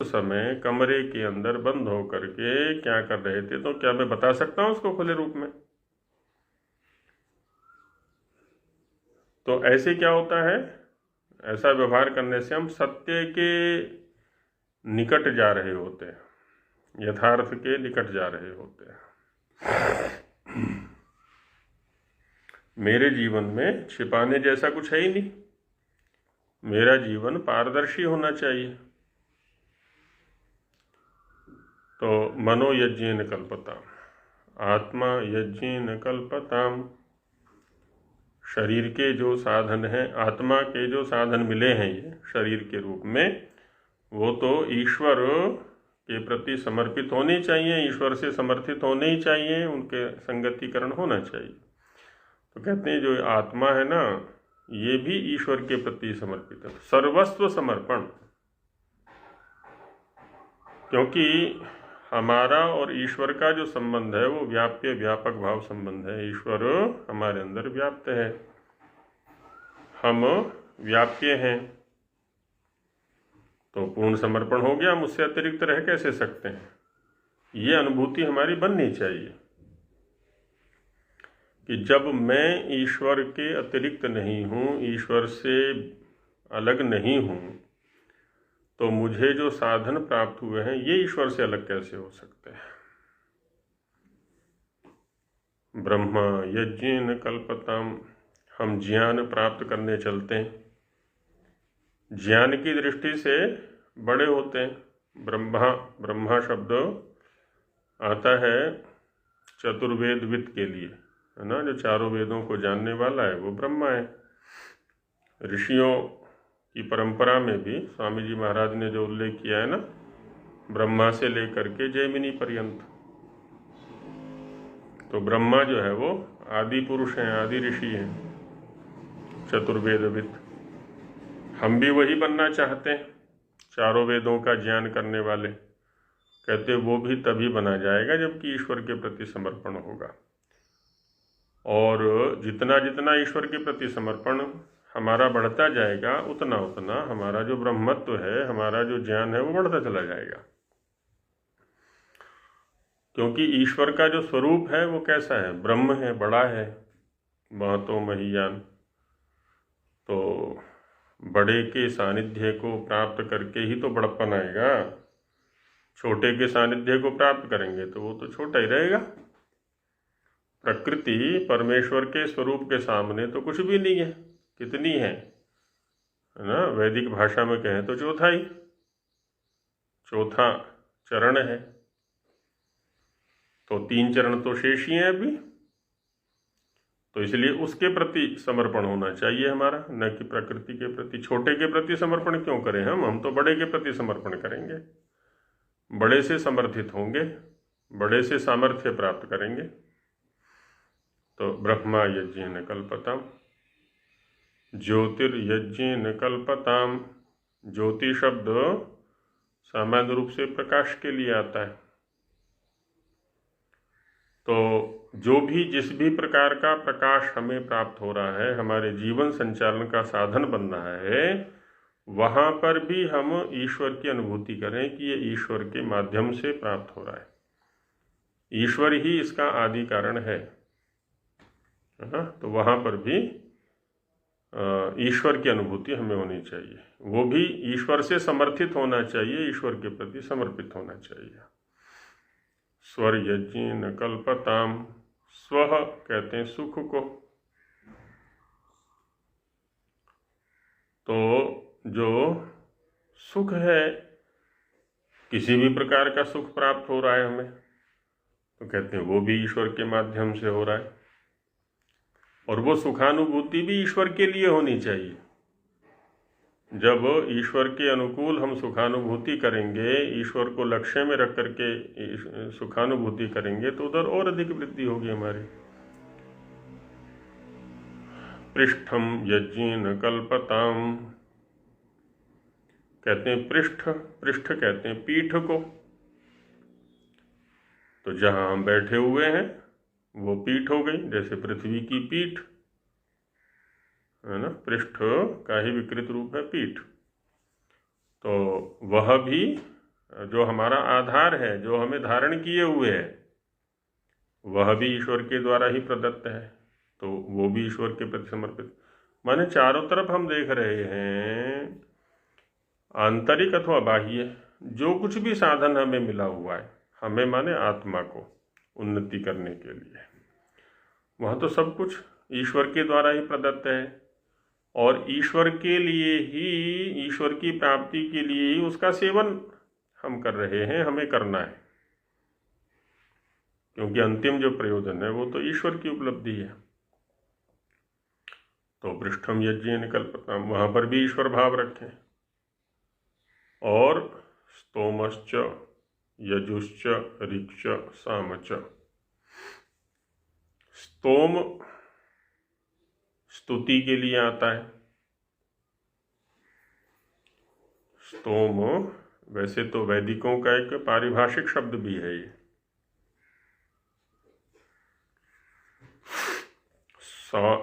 उस समय कमरे के अंदर बंद होकर के क्या कर रहे थे, तो क्या मैं बता सकता हूँ उसको खुले रूप में? तो ऐसे क्या होता है, ऐसा व्यवहार करने से हम सत्य के निकट जा रहे होते हैं, यथार्थ के निकट जा रहे होते हैं। मेरे जीवन में छिपाने जैसा कुछ है ही नहीं। मेरा जीवन पारदर्शी होना चाहिए। तो मनोयज्ञेन कल्पताम, आत्मा यज्ञेन कल्पताम। शरीर के जो साधन हैं, आत्मा के जो साधन मिले हैं ये शरीर के रूप में, वो तो ईश्वर के प्रति समर्पित होने चाहिए, ईश्वर से समर्थित होने ही चाहिए, उनके संगतिकरण होना चाहिए। तो कहते हैं जो आत्मा है ना, ये भी ईश्वर के प्रति समर्पित है, सर्वस्व समर्पण। क्योंकि हमारा और ईश्वर का जो संबंध है वो व्याप्य व्यापक भाव संबंध है। ईश्वर हमारे अंदर व्याप्त है, हम व्याप्य हैं, तो पूर्ण समर्पण हो गया। हम उससे अतिरिक्त रह कैसे सकते हैं? ये अनुभूति हमारी बननी चाहिए कि जब मैं ईश्वर के अतिरिक्त नहीं हूँ, ईश्वर से अलग नहीं हूँ, तो मुझे जो साधन प्राप्त हुए हैं ये ईश्वर से अलग कैसे हो सकते हैं? ब्रह्मा यज्ञेन कल्पताम। हम ज्ञान प्राप्त करने चलते हैं, ज्ञान की दृष्टि से बड़े होते हैं। ब्रह्मा शब्द आता है चतुर्वेदविद के लिए, है ना, जो चारों वेदों को जानने वाला है वो ब्रह्मा है। ऋषियों की परंपरा में भी स्वामी जी महाराज ने जो उल्लेख किया है ना, ब्रह्मा से लेकर के जैमिनी पर्यंत, तो ब्रह्मा जो है वो आदि पुरुष हैं, आदि ऋषि हैं, चतुर्वेदविद। हम भी वही बनना चाहते हैं, चारों वेदों का ज्ञान करने वाले। कहते वो भी तभी बना जाएगा जबकि ईश्वर के प्रति समर्पण होगा। और जितना जितना ईश्वर के प्रति समर्पण हमारा बढ़ता जाएगा, उतना उतना हमारा जो ब्रह्मत्व है, हमारा जो ज्ञान है वो बढ़ता चला जाएगा। क्योंकि ईश्वर का जो स्वरूप है वो कैसा है? ब्रह्म है, बड़ा है, महतो महीयान। तो बड़े के सानिध्य को प्राप्त करके ही तो बड़प्पन आएगा। छोटे के सानिध्य को प्राप्त करेंगे तो वो तो छोटा ही रहेगा। प्रकृति परमेश्वर के स्वरूप के सामने तो कुछ भी नहीं है। कितनी है ना, वैदिक भाषा में कहें तो चौथा चरण है। तो 3 चरण तो शेष ही हैं अभी। तो इसलिए उसके प्रति समर्पण होना चाहिए हमारा, न कि प्रकृति के प्रति। छोटे के प्रति समर्पण क्यों करें हम तो बड़े के प्रति समर्पण करेंगे, बड़े से समर्थित होंगे, बड़े से सामर्थ्य प्राप्त करेंगे। तो ब्रह्मा यज्ञेन कल्पताम, ज्योतिर्यज्ञेन कल्पताम। ज्योति शब्द सामान्य रूप से प्रकाश के लिए आता है। तो जो भी जिस भी प्रकार का प्रकाश हमें प्राप्त हो रहा है, हमारे जीवन संचालन का साधन बन रहा है, वहाँ पर भी हम ईश्वर की अनुभूति करें कि ये ईश्वर के माध्यम से प्राप्त हो रहा है। ईश्वर ही इसका आदि कारण है ना। तो वहाँ पर भी ईश्वर की अनुभूति हमें होनी चाहिए, वो भी ईश्वर से समर्थित होना चाहिए, ईश्वर के प्रति समर्पित होना चाहिए। स्वर यज्ञेन कल्पताम, स्व कहते हैं सुख को। तो जो सुख है, किसी भी प्रकार का सुख प्राप्त हो रहा है हमें, तो कहते हैं वो भी ईश्वर के माध्यम से हो रहा है। और वो सुखानुभूति भी ईश्वर के लिए होनी चाहिए। जब ईश्वर के अनुकूल हम सुखानुभूति करेंगे, ईश्वर को लक्ष्य में रख करके सुखानुभूति करेंगे, तो उधर और अधिक वृद्धि होगी हमारी। पृष्ठम यज्ञेन कल्पताम, कहते हैं पृष्ठ, पृष्ठ कहते हैं पीठ को। तो जहां हम बैठे हुए हैं वो पीठ हो गई, जैसे पृथ्वी की पीठ है ना, पृष्ठ का ही विकृत रूप है पीठ। तो वह भी जो हमारा आधार है, जो हमें धारण किए हुए है, वह भी ईश्वर के द्वारा ही प्रदत्त है। तो वो भी ईश्वर के प्रति समर्पित। माने चारों तरफ हम देख रहे हैं, आंतरिक अथवा बाह्य जो कुछ भी साधन हमें मिला हुआ है, हमें माने आत्मा को उन्नति करने के लिए, वह तो सब कुछ ईश्वर के द्वारा ही प्रदत्त है। और ईश्वर के लिए ही, ईश्वर की प्राप्ति के लिए ही उसका सेवन हम कर रहे हैं, हमें करना है। क्योंकि अंतिम जो प्रयोजन है वो तो ईश्वर की उपलब्धि है। तो पृष्ठम यज्ञेन कल्पताम, वहां पर भी ईश्वर भाव रखें। और स्तोमश्च यजुश्च ऋक्ष सामच। स्तोम स्तुति के लिए आता है। स्तोम वैसे तो वैदिकों का एक पारिभाषिक शब्द भी है ये।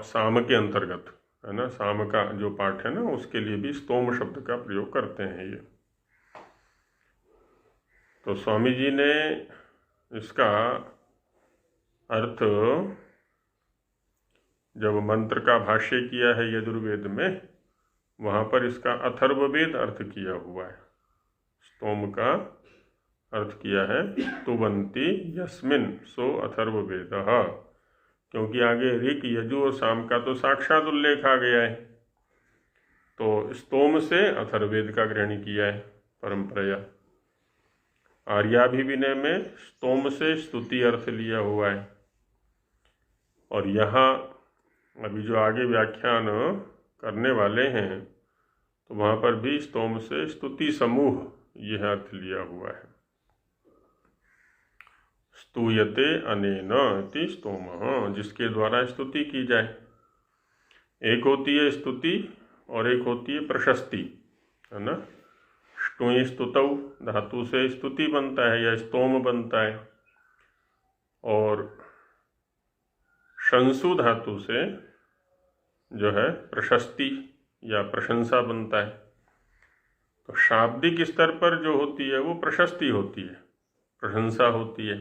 साम के अंतर्गत है ना, साम का जो पाठ है ना, उसके लिए भी स्तोम शब्द का प्रयोग करते हैं ये। तो स्वामी जी ने इसका अर्थ जब मंत्र का भाष्य किया है यजुर्वेद में, वहाँ पर इसका अथर्ववेद अर्थ किया हुआ है। स्तोम का अर्थ किया है तुवंती यस्मिन सो अथर्ववेदः, क्योंकि आगे ऋक यजु और साम का तो साक्षात उल्लेख आ गया है। तो स्तोम से अथर्ववेद का ग्रहण किया है परंपराया। आर्याभिविनय में स्तोम से स्तुति अर्थ लिया हुआ है। और यहाँ अभी जो आगे व्याख्यान करने वाले हैं, तो वहाँ पर भी स्तोम से स्तुति समूह यह अर्थ लिया हुआ है। स्तूयते अनेन इति स्तोमः, जिसके द्वारा स्तुति की जाए। एक होती है स्तुति और एक होती है प्रशस्ति, है ना। ष्टुयि स्तुतौ धातु से स्तुति बनता है या स्तोम बनता है, और शंसु धातु से जो है प्रशस्ति या प्रशंसा बनता है। तो शाब्दिक स्तर पर जो होती है वो प्रशस्ति होती है, प्रशंसा होती है।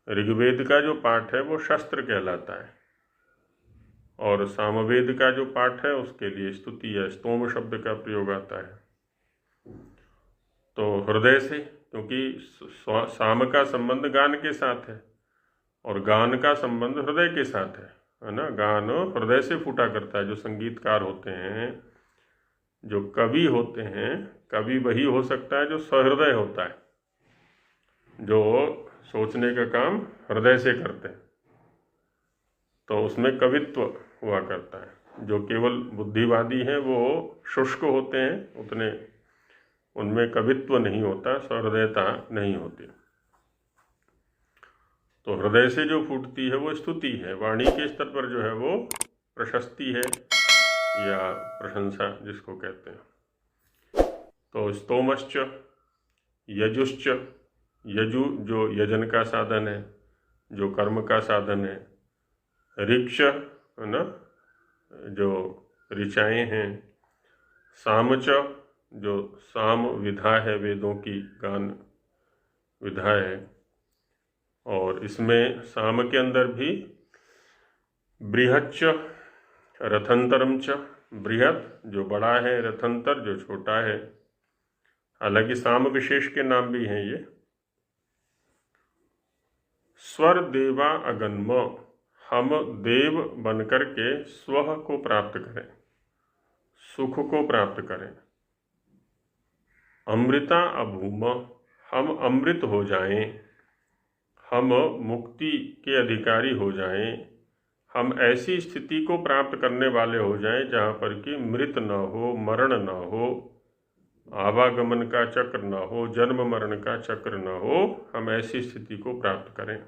ऋग्वेद का जो पाठ है वो शस्त्र कहलाता है, और सामवेद का जो पाठ है उसके लिए स्तुति या स्तोम शब्द का प्रयोग आता है। तो हृदय से, क्योंकि साम का संबंध गान के साथ है और गान का संबंध हृदय के साथ है ना। गान हृदय से फूटा करता है। जो संगीतकार होते हैं, जो कवि होते हैं, कवि वही हो सकता है जो सहृदय होता है, जो सोचने का काम हृदय से करते हैं। तो उसमें कवित्व हुआ करता है। जो केवल बुद्धिवादी हैं वो शुष्क होते हैं, उतने उनमें कवित्व नहीं होता, सहृदयता नहीं होती। तो हृदय से जो फूटती है वो स्तुति है, वाणी के स्तर पर जो है वो प्रशस्ति है या प्रशंसा जिसको कहते हैं। तो स्तोमश्च, यजुश्च, यजु जो यजन का साधन है, जो कर्म का साधन है, ऋक्ष है ना, जो ऋचाएँ हैं, सामच जो साम विधा है, वेदों की गान विधा है, और इसमें साम के अंदर भी बृहच्च रथंतरम च, बृहत जो बड़ा है, रथंतर जो छोटा है। हालांकि साम विशेष के नाम भी हैं ये। स्वर देवा अगन्म, हम देव बनकर के स्व को प्राप्त करें, सुख को प्राप्त करें। अमृता अभूम, हम अमृत हो जाएं, हम मुक्ति के अधिकारी हो जाएं, हम ऐसी स्थिति को प्राप्त करने वाले हो जाएं जहाँ पर कि मृत न हो, मरण न हो, आवागमन का चक्र न हो, जन्म मरण का चक्र न हो, हम ऐसी स्थिति को प्राप्त करें।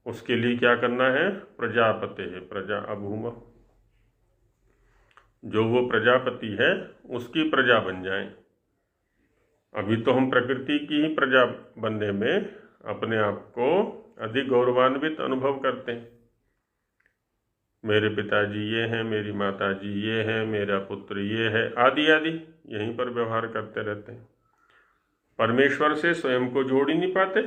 उसके लिए क्या करना है? प्रजापते है, प्रजा अभूम, जो वो प्रजापति है उसकी प्रजा बन जाएं। अभी तो हम प्रकृति की ही प्रजा बनने में अपने आप को अधिक गौरवान्वित अनुभव करते हैं। मेरे पिताजी ये हैं, मेरी माताजी ये हैं, मेरा पुत्र ये है, आदि आदि यहीं पर व्यवहार करते रहते हैं। परमेश्वर से स्वयं को जोड़ ही नहीं पाते।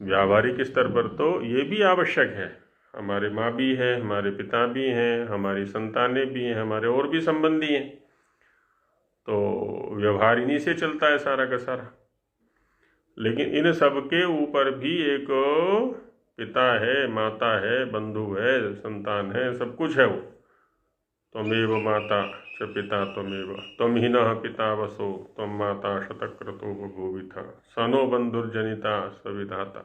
व्यावहारिक स्तर पर तो ये भी आवश्यक है, हमारे माँ भी हैं, हमारे पिता भी हैं, हमारी संतानें भी हैं, हमारे और भी संबंधी हैं, तो व्यवहार इन्हीं से चलता है सारा का सारा। लेकिन इन सब के ऊपर भी एक पिता है, माता है, बंधु है, संतान है, सब कुछ है वो। त्वमेव माता च पिता त्वमेव, त्वं ही नः पिता वसो, त्वं माता शतक्रतो बभूविथा, सनो बंधुर्जनिता स्वविधाता।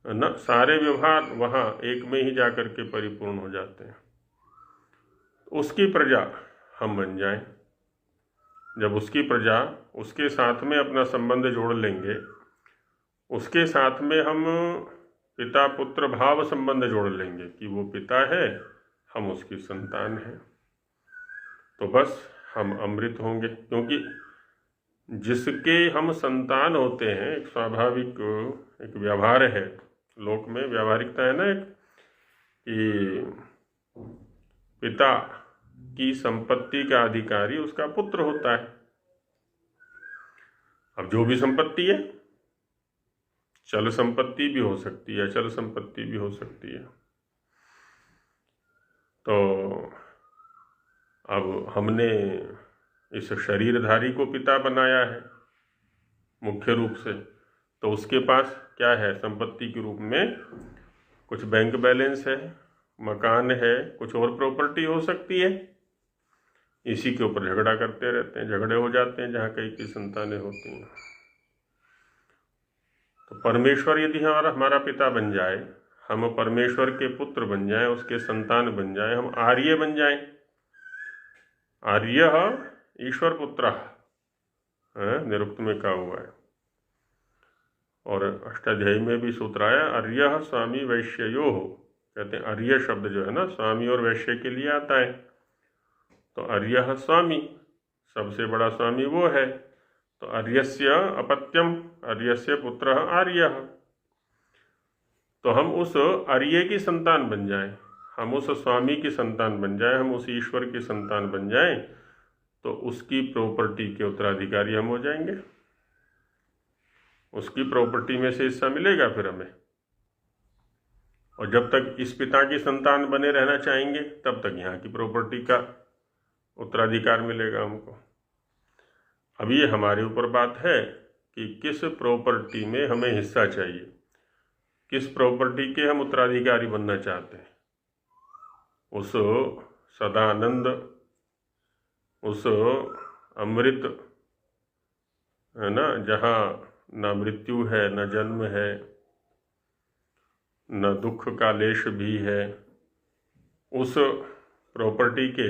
न सारे व्यवहार वहाँ एक में ही जाकर के परिपूर्ण हो जाते हैं। उसकी प्रजा हम बन जाएं। जब उसकी प्रजा, उसके साथ में अपना संबंध जोड़ लेंगे, उसके साथ में हम पिता पुत्र भाव संबंध जोड़ लेंगे कि वो पिता है, हम उसकी संतान हैं, तो बस हम अमृत होंगे। क्योंकि जिसके हम संतान होते हैं, एक स्वाभाविक एक व्यवहार है, लोक में व्यावहारिकता है ना, एक कि पिता की संपत्ति का अधिकारी उसका पुत्र होता है। अब जो भी संपत्ति है, चल संपत्ति भी हो सकती है, अचल संपत्ति भी हो सकती है। तो अब हमने इस शरीरधारी को पिता बनाया है मुख्य रूप से, तो उसके पास क्या है? संपत्ति के रूप में कुछ बैंक बैलेंस है, मकान है, कुछ और प्रॉपर्टी हो सकती है। इसी के ऊपर झगड़ा करते रहते हैं, झगड़े हो जाते हैं जहाँ कई की संतानें होती हैं। तो परमेश्वर यदि हमारा पिता बन जाए, हम परमेश्वर के पुत्र बन जाएं, उसके संतान बन जाएं, हम आर्य बन जाएं। आर्य ईश्वर पुत्र निरुक्त में कहा हुआ है, और अष्टाध्यायी में भी सूत्र आया, आर्य स्वामी वैश्यो हो। कहते हैं आर्य शब्द जो है ना, स्वामी और वैश्य के लिए आता है। तो आर्य स्वामी, सबसे बड़ा स्वामी वो है। तो आर्यस्य अपत्यम, आर्यस्य पुत्र आर्य। तो हम उस आर्य की संतान बन जाएं, हम उस स्वामी की संतान बन जाएं, हम उस ईश्वर की संतान बन जाएं, तो उसकी प्रॉपर्टी के उत्तराधिकारी हम हो जाएंगे। उसकी प्रॉपर्टी में से हिस्सा मिलेगा फिर हमें। और जब तक इस पिता की संतान बने रहना चाहेंगे, तब तक यहाँ की प्रॉपर्टी का उत्तराधिकार मिलेगा हमको। अब ये हमारे ऊपर बात है कि किस प्रॉपर्टी में हमें हिस्सा चाहिए, किस प्रॉपर्टी के हम उत्तराधिकारी बनना चाहते हैं। उस सदानंद, उस अमृत है ना, जहाँ ना मृत्यु है, ना जन्म है, न दुख का लेश भी है, उस प्रॉपर्टी के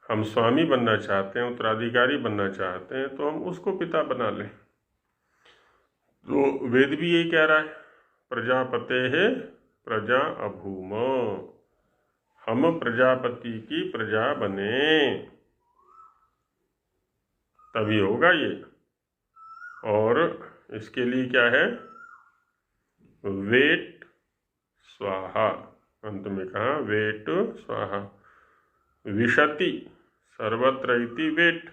हम स्वामी बनना चाहते हैं, उत्तराधिकारी बनना चाहते हैं, तो हम उसको पिता बना लें। तो वेद भी यही कह रहा है, प्रजापते है प्रजा अभूम, हम प्रजापति की प्रजा बने, तभी होगा ये। और इसके लिए क्या है, वेट स्वाहा, अंत में कहा वेट स्वाहा, विशति सर्वत्र इति वेट,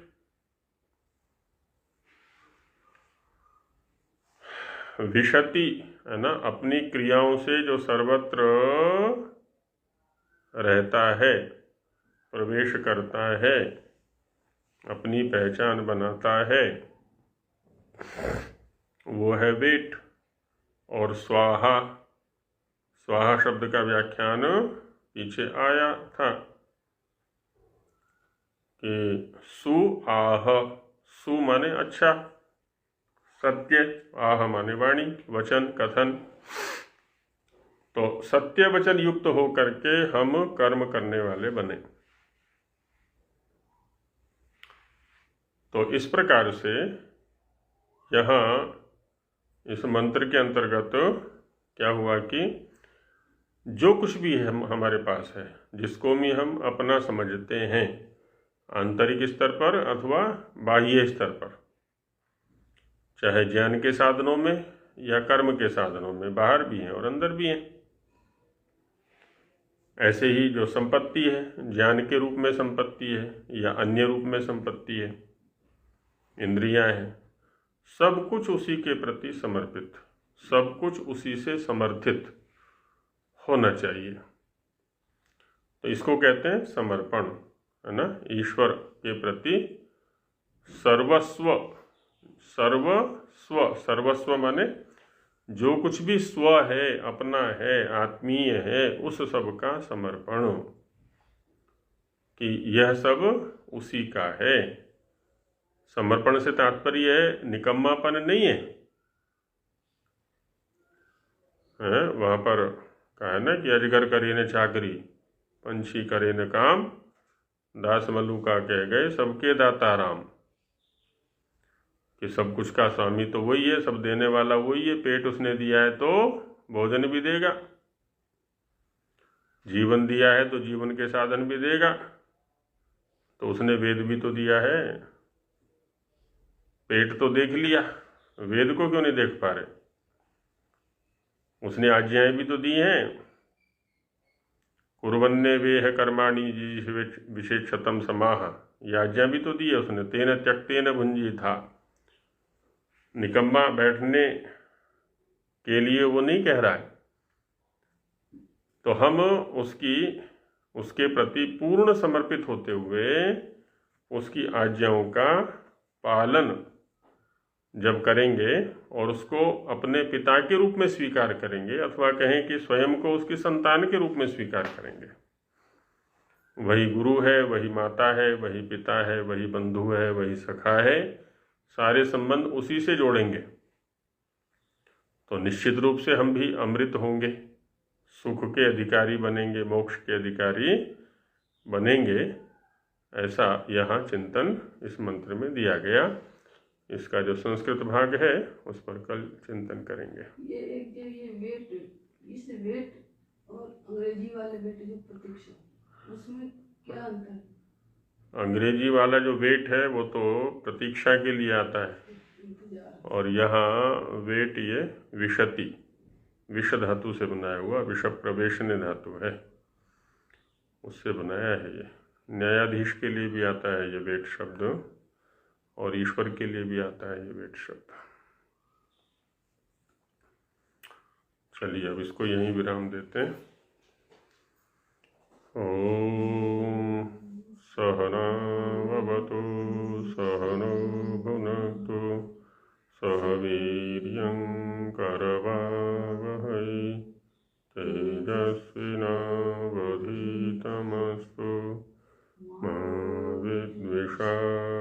विशति है ना, अपनी क्रियाओं से जो सर्वत्र रहता है, प्रवेश करता है, अपनी पहचान बनाता है, वो है वेट। और स्वाहा, स्वाहा शब्द का व्याख्यान पीछे आया था कि सु आह, सु माने अच्छा, सत्य, आह माने वाणी, वचन, कथन। तो सत्य वचन युक्त हो करके हम कर्म करने वाले बने। तो इस प्रकार से यहाँ इस मंत्र के अंतर्गत क्या हुआ कि जो कुछ भी है हमारे पास है, जिसको भी हम अपना समझते हैं, आंतरिक स्तर पर अथवा बाह्य स्तर पर, चाहे ज्ञान के साधनों में या कर्म के साधनों में, बाहर भी हैं और अंदर भी हैं। ऐसे ही जो संपत्ति है, ज्ञान के रूप में संपत्ति है या अन्य रूप में संपत्ति है, इंद्रियां हैं, सब कुछ उसी के प्रति समर्पित, सब कुछ उसी से समर्थित होना चाहिए। तो इसको कहते हैं समर्पण, है ना, ईश्वर के प्रति सर्वस्व। सर्वस्व, सर्वस्व माने जो कुछ भी स्व है, अपना है, आत्मीय है, उस सब का समर्पण, कि यह सब उसी का है। समर्पण से तात्पर्य है निकम्मापन नहीं है, वहां पर कहा है ना कि अजगर करे न चाकरी, पंछी करे न काम, दास मल्लुका कह गए सबके दाता राम, कि सब कुछ का स्वामी तो वही है, सब देने वाला वही है। पेट उसने दिया है तो भोजन भी देगा, जीवन दिया है तो जीवन के साधन भी देगा। तो उसने वेद भी तो दिया है, पेट तो देख लिया, वेद को क्यों नहीं देख पा रहे? उसने आज्ञाएं भी तो दी हैं, कुर्वन्ने वेह कर्माणि विशेषतम समाह, ये आज्ञा भी तो दी है उसने, तेन त्यक्तेन भुंजी था। निकम्मा बैठने के लिए वो नहीं कह रहा है। तो हम उसके प्रति पूर्ण समर्पित होते हुए उसकी आज्ञाओं का पालन जब करेंगे और उसको अपने पिता के रूप में स्वीकार करेंगे, अथवा कहें कि स्वयं को उसकी संतान के रूप में स्वीकार करेंगे, वही गुरु है, वही माता है, वही पिता है, वही बंधु है, वही सखा है, सारे संबंध उसी से जोड़ेंगे, तो निश्चित रूप से हम भी अमृत होंगे, सुख के अधिकारी बनेंगे, मोक्ष के अधिकारी बनेंगे। ऐसा यहाँ चिंतन इस मंत्र में दिया गया। इसका जो संस्कृत भाग है उस पर कल चिंतन करेंगे। ये वेट, इस वेट और अंग्रेजी वाले वेट जो प्रतीक्षा, उसमें क्या अंतर है? अंग्रेजी वाला जो वेट है वो तो प्रतीक्षा के लिए आता है, और यहाँ वेट ये विशति, विष धातु से बनाया हुआ, विष प्रवेशने धातु है, उससे बनाया है ये। न्यायाधीश के लिए भी आता है ये वेट शब्द, और ईश्वर के लिए भी आता है ये वेट शब्द। चलिए अब इसको यहीं विराम देते हैं। ओम सहना भवतु सहनो भुनक्तु सह वीर्यं करवावहै तेजस्विनावधीतमस्तु मा विद्विषावहै।